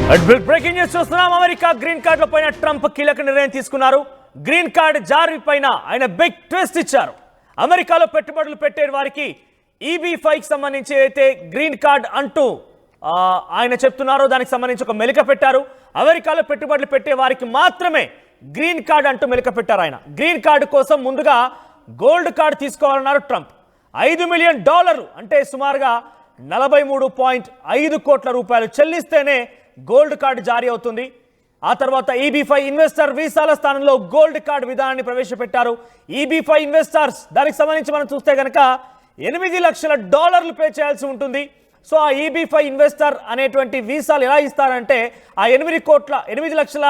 Breaking news చూస్తున్నాం. America green కార్డుల పైన ట్రంప్ కీలక నిర్ణయం తీసుకున్నారు. గ్రీన్ కార్డు జారీ పైన ఆయన బిగ్ ట్విస్ట్ ఇచ్చారు. అమెరికాలో పెట్టుబడులు పెట్టే వారికి EB-5 కి సంబంధించి అయితే గ్రీన్ కార్డ్ అంటూ ఆయన చెప్తున్నారో దానికి సంబంధించి ఒక మెలిక పెట్టారు. అమెరికాలో పెట్టుబడులు పెట్టే వారికి మాత్రమే గ్రీన్ కార్డ్ అంటూ మెలిక పెట్టారు. ఆయన గ్రీన్ కార్డు కోసం ముందుగా గోల్డ్ కార్డు తీసుకోవాలన్నారు ట్రంప్. $5 మిలియన్ అంటే సుమారుగా 43.5 కోట్ల రూపాయలు చెల్లిస్తేనే గోల్డ్ కార్డు జారీ అవుతుంది. ఆ తర్వాత EB-5 ఇన్వెస్టర్ వీసాల స్థానంలో గోల్డ్ కార్డు విధానాన్ని ప్రవేశపెట్టారు. EB-5 ఇన్వెస్టర్స్ దానికి సంబంధించి మనం చూస్తే కనుక $8 లక్షల పే చేయాల్సి ఉంటుంది. సో ఆ EB-5 ఇన్వెస్టర్ అనేటువంటి వీసాలు ఎలా ఇస్తారంటే ఆ $8 లక్షల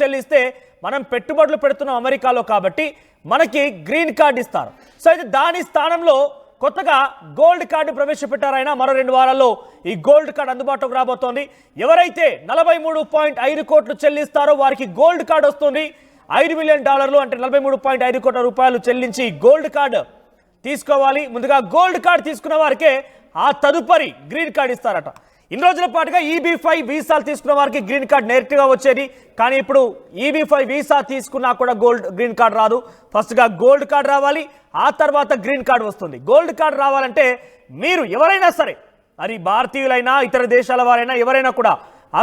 చెల్లిస్తే మనం పెట్టుబడులు పెడుతున్నాం అమెరికాలో కాబట్టి మనకి గ్రీన్ కార్డు ఇస్తారు. సో అయితే దాని స్థానంలో కొత్తగా గోల్డ్ కార్డు ప్రవేశపెట్టారైనా మరో 2 వారాల్లో ఈ గోల్డ్ కార్డు అందుబాటులోకి రాబోతోంది. ఎవరైతే 43.5 కోట్లు చెల్లిస్తారో వారికి గోల్డ్ కార్డు వస్తుంది. $5 మిలియన్ అంటే 43.5 కోట్ల రూపాయలు చెల్లించి గోల్డ్ కార్డు తీసుకోవాలి. ముందుగా గోల్డ్ కార్డు తీసుకున్న వారికే ఆ తదుపరి గ్రీన్ కార్డు ఇస్తారట. ఇన్ని రోజుల పాటుగా EB-5 వీసాలు తీసుకున్న వారికి గ్రీన్ కార్డు డైరెక్ట్గా వచ్చేది. కానీ ఇప్పుడు EB-5 వీసా తీసుకున్నా కూడా గ్రీన్ కార్డు రాదు. ఫస్ట్గా గోల్డ్ కార్డు రావాలి, ఆ తర్వాత గ్రీన్ కార్డు వస్తుంది. గోల్డ్ కార్డు రావాలంటే మీరు ఎవరైనా సరే, అది భారతీయులైనా ఇతర దేశాల వారైనా ఎవరైనా కూడా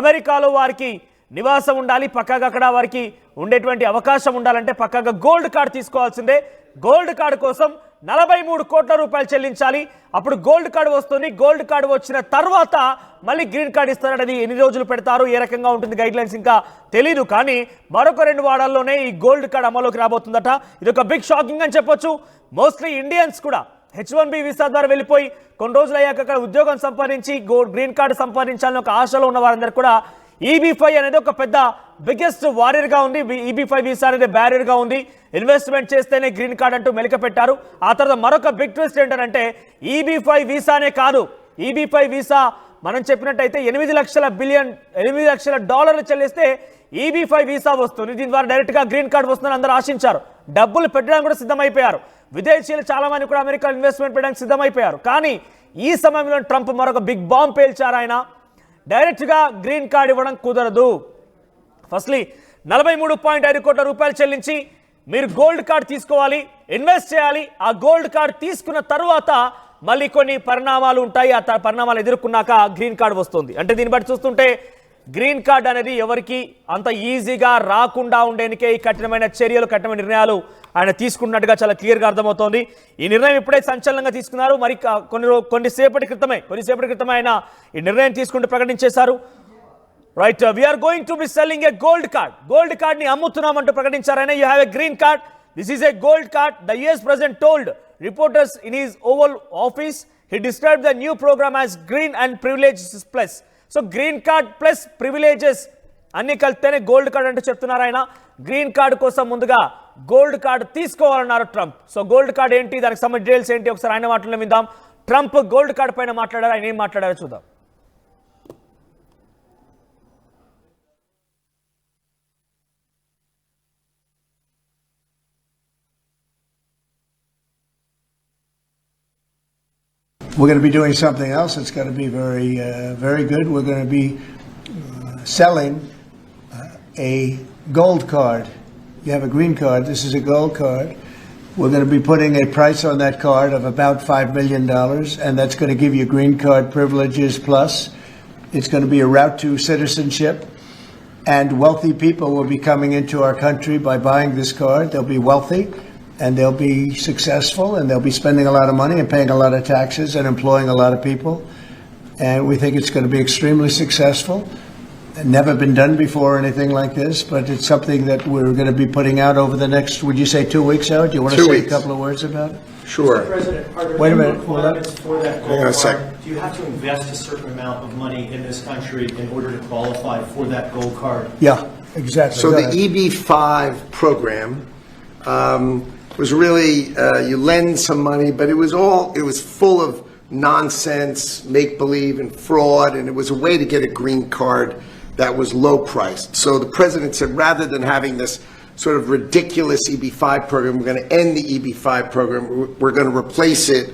అమెరికాలో వారికి నివాసం ఉండాలి, పక్కాగా అక్కడ వారికి ఉండేటువంటి అవకాశం ఉండాలంటే పక్కాగా గోల్డ్ కార్డు తీసుకోవాల్సిందే. గోల్డ్ కార్డు కోసం 43 కోట్ల రూపాయలు చెల్లించాలి. అప్పుడు గోల్డ్ కార్డు వస్తుంది. గోల్డ్ కార్డు వచ్చిన తర్వాత మళ్ళీ గ్రీన్ కార్డు ఇస్తారట. అది ఎన్ని రోజులు పెడతారు, ఏ రకంగా ఉంటుంది గైడ్ లైన్స్ ఇంకా తెలీదు. కానీ మరొక 2 వారాల్లోనే ఈ గోల్డ్ కార్డు అమలులోకి రాబోతుందట. ఇది ఒక బిగ్ షాకింగ్ అని చెప్పొచ్చు. మోస్ట్లీ ఇండియన్స్ కూడా H-1B వీసా ద్వారా వెళ్ళిపోయి కొన్ని రోజులు అయ్యాక అక్కడ ఉద్యోగం సంపాదించి గ్రీన్ కార్డు సంపాదించాలని ఒక ఆశలో ఉన్న వారందరూ కూడా EB-5 అనేది ఒక పెద్ద బిగ్గెస్ట్ వారియర్గా ఉంది. EB-5 వీసా అనేది బ్యారియర్గా ఉంది. ఇన్వెస్ట్మెంట్ చేస్తేనే గ్రీన్ కార్డ్ అంటూ మెలిక పెట్టారు. ఆ తర్వాత మరొక బిగ్ ట్విస్ట్ ఏంటంటే EB-5 వీసానే కాదు, EB-5 వీసా మనం చెప్పినట్టయితే $8 లక్షల చెల్లిస్తే EB-5 వీసా వస్తుంది. దీని ద్వారా డైరెక్ట్గా గ్రీన్ కార్డ్ వస్తుందని అందరూ ఆశించారు. డబ్బులు పెట్టడానికి కూడా సిద్ధమైపోయారు. విదేశీయులు చాలా మంది కూడా అమెరికా ఇన్వెస్ట్మెంట్ పెట్టడానికి సిద్ధమైపోయారు. కానీ ఈ సమయంలో ట్రంప్ మరొక బిగ్ బాంబ్ పేల్చారు. ఆయన డైరెక్ట్గా గ్రీన్ కార్డ్ ఇవ్వడం కుదరదు. ఫస్ట్లీ 43.5 కోట్ల రూపాయలు చెల్లించి మీరు గోల్డ్ కార్డ్ తీసుకోవాలి, ఇన్వెస్ట్ చేయాలి. ఆ గోల్డ్ కార్డ్ తీసుకున్న తర్వాత మళ్ళీ కొన్ని పరిణామాలు ఉంటాయి. ఆ పరిణామాలు ఎదుర్కొన్నాక గ్రీన్ కార్డ్ వస్తుంది. అంటే దీన్ని బట్టి చూస్తుంటే గ్రీన్ కార్డ్ అనేది ఎవరికి అంత ఈజీగా రాకుండా ఉండేందుకే ఈ కఠినమైన చర్యలు, కఠినమైన నిర్ణయాలు ఆయన తీసుకున్నట్టుగా చాలా క్లియర్గా అర్థమవుతోంది. ఈ నిర్ణయం ఇప్పుడే సంచలనంగా తీసుకున్నారు. మరి కొన్నిసేపటి క్రితమే ఆయన ఈ నిర్ణయం తీసుకుంటూ ప్రకటించేశారు. Right, we are going to be selling a gold card ని అమ్ముతున్నామంటూ ప్రకటించారు. You have a green card, this is a gold card. The US president told reporters in his Oval Office. He described the new program as green and privileges plus. So green card plus privileges అన్ని కలిపితేనే gold card అంటే చెప్తున్నారు ఆయన. Green card కోసం ముందుగా gold card తీసుకోవాలన్నారు Trump. So gold card ఏంటి, దానికి సంబంధించిన డీటెయిల్స్ ఏంటి ఒకసారి ఆయన మాటల్లో విందాం. ట్రంప్ గోల్డ్ కార్డ్ పైన మాట్లాడారు, ఆయన ఏం మాట్లాడారో చూద్దాం. We're going to be doing something else. It's going to be very good. We're going to be selling a gold card. You have a green card. This is a gold card. We're going to be putting a price on that card of about $5 million, and that's going to give you green card privileges plus. It's going to be a route to citizenship, and wealthy people will be coming into our country by buying this card. They'll be wealthy, and they'll be successful, and they'll be spending a lot of money and paying a lot of taxes and employing a lot of people. And we think it's going to be extremely successful. Never been done before or anything like this, but it's something that we're going to be putting out over the next, would you say 2 weeks, Howard? Do you want to say a couple of words about it? Sure. Mr. President, are there Wait a any minute. requirements for that gold Hang on a sec. card? Do you have to invest a certain amount of money in this country in order to qualify for that gold card? Yeah, exactly. So Go the ahead. EB-5 program was really you lend some money, but it was full of nonsense, make believe, and fraud, and it was a way to get a green card that was low priced. So the president said, rather than having this sort of ridiculous EB-5 program, we're going to end the EB-5 program. We're going to replace it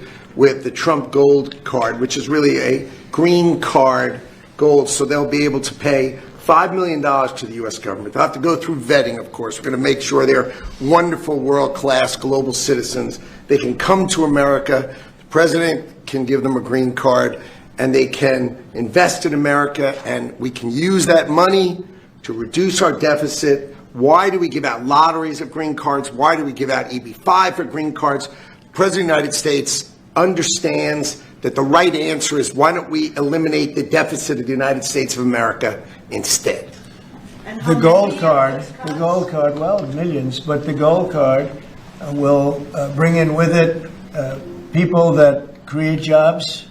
with the Trump Gold Card, which is really a green card gold, so they'll be able to pay $5 million to the U.S. government. They'll have to go through vetting, of course. We're going to make sure they're wonderful, world-class global citizens. They can come to America. The president can give them a green card, and they can invest in America, and we can use that money to reduce our deficit. Why do we give out lotteries of green cards? Why do we give out EB-5 for green cards? The President of the United States understands that the right answer is, why don't we eliminate the deficit of the United States of America instead? The gold card, well, millions, but the gold card will bring in with it people that create jobs,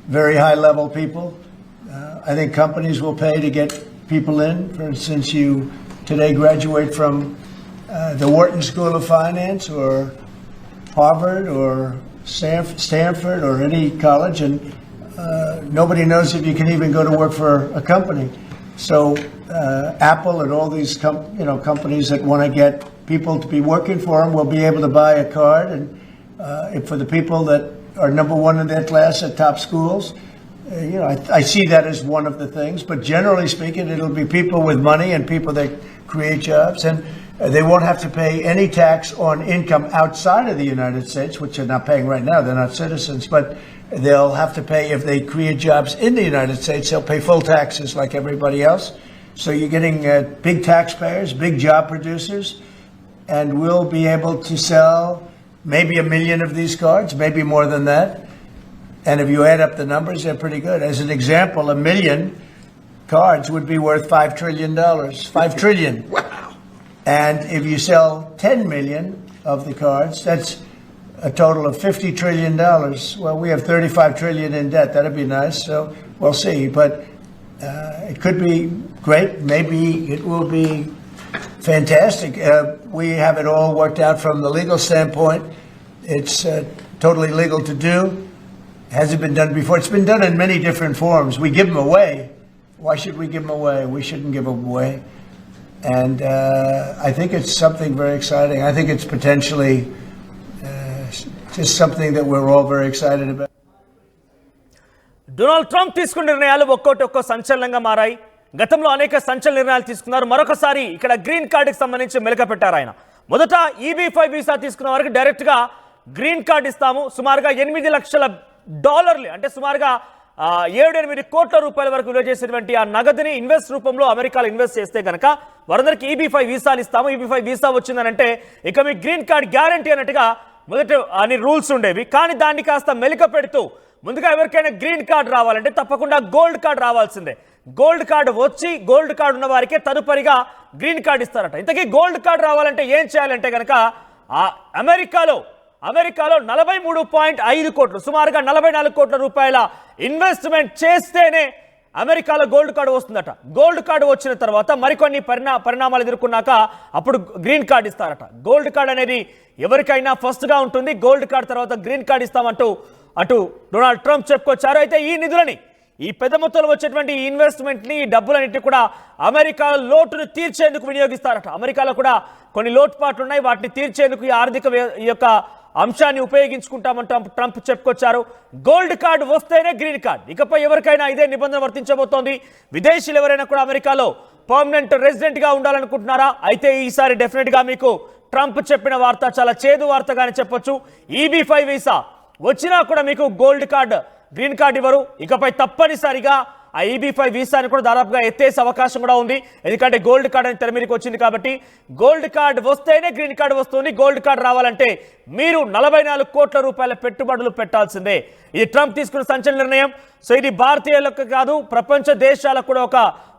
very high-level people. I think companies will pay to get people in. For instance, you today graduate from the Wharton School of Finance or Harvard or Stanford or any college, and nobody knows if you can even go to work for a company. So Apple and all these companies that want to get people to be working for them will be able to buy a card, and for the people that are number one in their class at top schools, I see that as one of the things. But generally speaking, it'll be people with money and people that create jobs, and they won't have to pay any tax on income outside of the United States, which they're not paying right now. They're not citizens, but they'll have to pay if they create jobs in the United States. They'll pay full taxes like everybody else. So you're getting big taxpayers, big job producers, and we'll be able to sell maybe 1 million of these cards, maybe more than that. And if you add up the numbers, they're pretty good. As an example, 1 million cards would be worth $5 trillion. $5 trillion. Wow. And if you sell 10 million of the cards, that's a total of $50 trillion. Well, we have 35 trillion in debt. That'd be nice. So we'll see. But it could be great. Maybe it will be fantastic. We have it all worked out from the legal standpoint. It's totally legal to do. Hasn't been done before. It's been done in many different forms. We give them away. Why should we give them away? We shouldn't give them away. And I think it's something very exciting. I think it's potentially just something that we're all very excited about. Donald Trump తీసుకున్న నిర్ణయాలు ఒక్కో సంచలనంగా మారాయి. గతంలో అనేక సంచలన నిర్ణయాలు తీసుకున్నారు. మరొకసారి ఇక్కడ గ్రీన్ కార్డుకి సంబంధించి మెలక పెట్టారు ఆయన. మొదట EB-5 వీసా తీసుకున్న వారికి డైరెక్ట్గా గ్రీన్ కార్డు ఇస్తాము. సుమారుగా $8 లక్షల అంటే సుమారుగా 7-8 కోట్ల రూపాయల వరకు విలువ చేసేటువంటి ఆ నగదుని ఇన్వెస్ట్ రూపంలో అమెరికాలో ఇన్వెస్ట్ చేస్తే కనుక వారందరికీ EB-5 వీసాలు ఇస్తాము. EB-5 వీసా వచ్చిందనంటే ఇక మీ గ్రీన్ కార్డ్ గ్యారంటీ అన్నట్టుగా మొదట అన్ని రూల్స్ ఉండేవి. కానీ దాన్ని కాస్త మెలిక పెడుతూ ముందుగా ఎవరికైనా గ్రీన్ కార్డ్ రావాలంటే తప్పకుండా గోల్డ్ కార్డ్ రావాల్సిందే. గోల్డ్ కార్డు వచ్చి గోల్డ్ కార్డు ఉన్న వారికే తదుపరిగా గ్రీన్ కార్డు ఇస్తారట. ఇంతకీ గోల్డ్ కార్డు రావాలంటే ఏం చేయాలంటే కనుక అమెరికాలో 43.5 కోట్లు సుమారుగా 44 కోట్ల రూపాయల ఇన్వెస్ట్మెంట్ చేస్తేనే అమెరికాలో గోల్డ్ కార్డు వస్తుందట. గోల్డ్ కార్డు వచ్చిన తర్వాత మరికొన్ని పరిణామాలు ఎదుర్కొన్నాక అప్పుడు గ్రీన్ కార్డు ఇస్తారట. గోల్డ్ కార్డు అనేది ఎవరికైనా ఫస్ట్గా ఉంటుంది. గోల్డ్ కార్డు తర్వాత గ్రీన్ కార్డు ఇస్తామంటూ అటు డొనాల్డ్ ట్రంప్ చెప్పుకొచ్చారు. అయితే ఈ నిధులని, ఈ పెద్ద మొత్తంలో వచ్చేటువంటి ఈ ఇన్వెస్ట్మెంట్ని, ఈ డబ్బులన్నింటినీ కూడా అమెరికాలో లోటును తీర్చేందుకు వినియోగిస్తారట. అమెరికాలో కూడా కొన్ని లోటుపాట్లు ఉన్నాయి. వాటిని తీర్చేందుకు ఈ ఆర్థిక ఈ యొక్క అంశాన్ని ఉపయోగించుకుంటామంటూ ట్రంప్ చెప్పుకొచ్చారు. గోల్డ్ కార్డు వస్తేనే గ్రీన్ కార్డ్. ఇకపై ఎవరికైనా ఇదే నిబంధన వర్తించబోతోంది. విదేశీయులు ఎవరైనా కూడా అమెరికాలో పర్మనెంట్ రెసిడెంట్గా ఉండాలనుకుంటున్నారా? అయితే ఈసారి డెఫినెట్గా మీకు ట్రంప్ చెప్పిన వార్త చాలా చేదు వార్తగానే చెప్పొచ్చు. EB-5 వీసా వచ్చినా కూడా మీకు గోల్డ్ కార్డ్, గ్రీన్ కార్డ్ ఇవ్వరు. ఇకపై తప్పనిసరిగా ఆ EB-5 వీసాని కూడా దాదాపుగా ఎత్తేసే అవకాశం కూడా ఉంది. ఎందుకంటే గోల్డ్ కార్డ్ అని తెర మీదకి వచ్చింది కాబట్టి గోల్డ్ కార్డ్ వస్తేనే గ్రీన్ కార్డ్ వస్తుంది. గోల్డ్ కార్డ్ రావాలంటే మీరు 44 కోట్ల రూపాయల పెట్టుబడులు పెట్టాల్సిందే. ఇది ట్రంప్ తీసుకున్న సంచలన నిర్ణయం. సో ఇది భారతీయులకు కాదు, ప్రపంచ దేశాలకు కూడా ఒక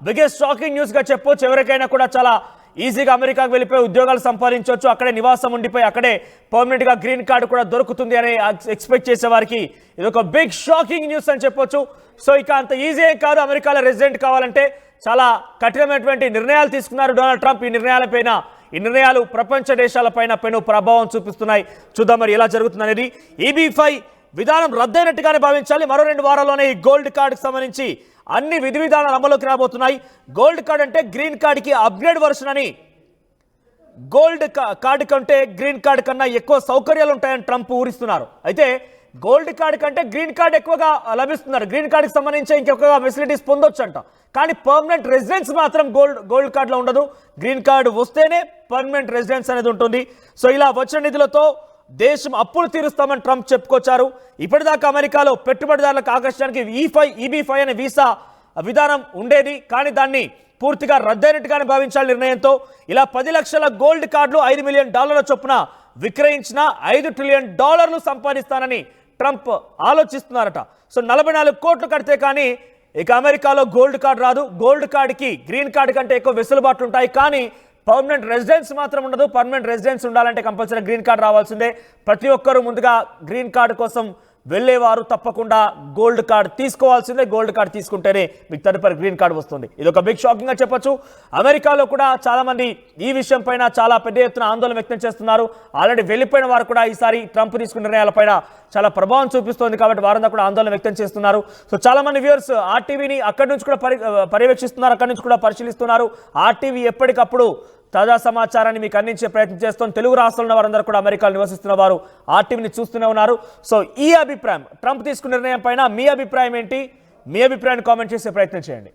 బిగ్గెస్ట్ షాకింగ్ న్యూస్గా చెప్పొచ్చు. ఎవరికైనా కూడా చాలా ఈజీగా అమెరికాకు వెళ్ళిపోయి ఉద్యోగాలు సంపాదించవచ్చు, అక్కడే నివాసం ఉండిపోయి అక్కడే పర్మనెంట్గా గ్రీన్ కార్డు కూడా దొరుకుతుంది అని ఎక్స్పెక్ట్ చేసే వారికి ఇది ఒక బిగ్ షాకింగ్ న్యూస్ అని చెప్పొచ్చు. సో ఇక అంత ఈజీ ఏం కాదు. అమెరికాలో రెసిడెంట్ కావాలంటే చాలా కఠినమైనటువంటి నిర్ణయాలు తీసుకున్నారు డొనాల్డ్ ట్రంప్. ఈ నిర్ణయాలు ప్రపంచ దేశాలపైన పెను ప్రభావం చూపిస్తున్నాయి. చూద్దాం మరి ఎలా జరుగుతుంది అనేది. EB-5 విధానం రద్దయినట్టుగానే భావించాలి. మరో 2 వారాల్లోనే ఈ గోల్డ్ కార్డుకు సంబంధించి అన్ని విధి విధానాలు అమలులోకి రాబోతున్నాయి. గోల్డ్ కార్డ్ అంటే గ్రీన్ కార్డుకి అప్గ్రేడ్ వర్షన్ అని. గోల్డ్ కార్డు కంటే గ్రీన్ కార్డు కన్నా ఎక్కువ సౌకర్యాలు ఉంటాయని ట్రంప్ ఊరిస్తున్నారు. అయితే గోల్డ్ కార్డ్ కంటే గ్రీన్ కార్డ్ ఎక్కువగా లభిస్తున్నారు. గ్రీన్ కార్డుకి సంబంధించి ఇంకెక్కువగా ఫెసిలిటీస్ పొందొచ్చు అంట. కానీ పర్మనెంట్ రెసిడెన్స్ మాత్రం గోల్డ్ కార్డులో ఉండదు. గ్రీన్ కార్డు వస్తేనే పర్మనెంట్ రెసిడెన్స్ అనేది ఉంటుంది. సో ఇలా వచ్చిన నిధులతో దేశం అప్పులు తీరుస్తామని ట్రంప్ చెప్పుకొచ్చారు. ఇప్పటిదాకా అమెరికాలో పెట్టుబడిదారులకు ఆకర్షించడానికి EB-5 అనే వీసా విధానం ఉండేది. కానీ దాన్ని పూర్తిగా రద్దయినట్టుగానే భావించాలి నిర్ణయంతో. ఇలా 10 లక్షల గోల్డ్ కార్డులు $5 మిలియన్ చొప్పున విక్రయించిన $5 ట్రిలియన్ సంపాదిస్తానని ట్రంప్ ఆలోచిస్తున్నారట. సో 44 కోట్లు కడితే కానీ ఇక అమెరికాలో గోల్డ్ కార్డు రాదు. గోల్డ్ కార్డుకి గ్రీన్ కార్డు కంటే ఎక్కువ వెసులుబాట్లు ఉంటాయి. కానీ పర్మనెంట్ రెసిడెన్స్ మాత్రం ఉండదు. పర్మనెంట్ రెసిడెన్స్ ఉండాలంటే కంపల్సరీ గ్రీన్ కార్డు రావాల్సిందే. ప్రతి ఒక్కరూ ముందుగా గ్రీన్ కార్డు కోసం వెళ్ళేవారు తప్పకుండా గోల్డ్ కార్డ్ తీసుకోవాల్సిందే. గోల్డ్ కార్డ్ తీసుకుంటేనే మీకు తదుపరి గ్రీన్ కార్డ్ వస్తుంది. ఇది ఒక బిగ్ షాకింగ్ గా చెప్పొచ్చు. అమెరికాలో కూడా చాలా మంది ఈ విషయం పైన చాలా పెద్ద ఎత్తున ఆందోళన వ్యక్తం చేస్తున్నారు. ఆల్రెడీ వెళ్ళిపోయిన వారు కూడా ఈసారి ట్రంప్ తీసుకున్న నిర్ణయాలపైన చాలా ప్రభావం చూపిస్తోంది కాబట్టి వారంతా కూడా ఆందోళన వ్యక్తం చేస్తున్నారు. సో చాలా మంది వ్యూవర్స్ ఆర్టీవీని అక్కడి నుంచి కూడా పర్యవేక్షిస్తున్నారు, అక్కడి నుంచి కూడా పరిశీలిస్తున్నారు. ఆర్టీవీ ఎప్పటికప్పుడు తాజా సమాచారాన్ని మీకు అందించే ప్రయత్నం చేస్తాం. తెలుగు రాష్ట్రాల్లో వారందరూ కూడా అమెరికాలో నివసిస్తున్న వారు ఆర్టీవీని చూస్తూనే ఉన్నారు. సో ఈ అభిప్రాయం ట్రంప్ తీసుకున్న నిర్ణయం పైన మీ అభిప్రాయం ఏంటి? మీ అభిప్రాయాన్ని కామెంట్ చేసే ప్రయత్నం చేయండి.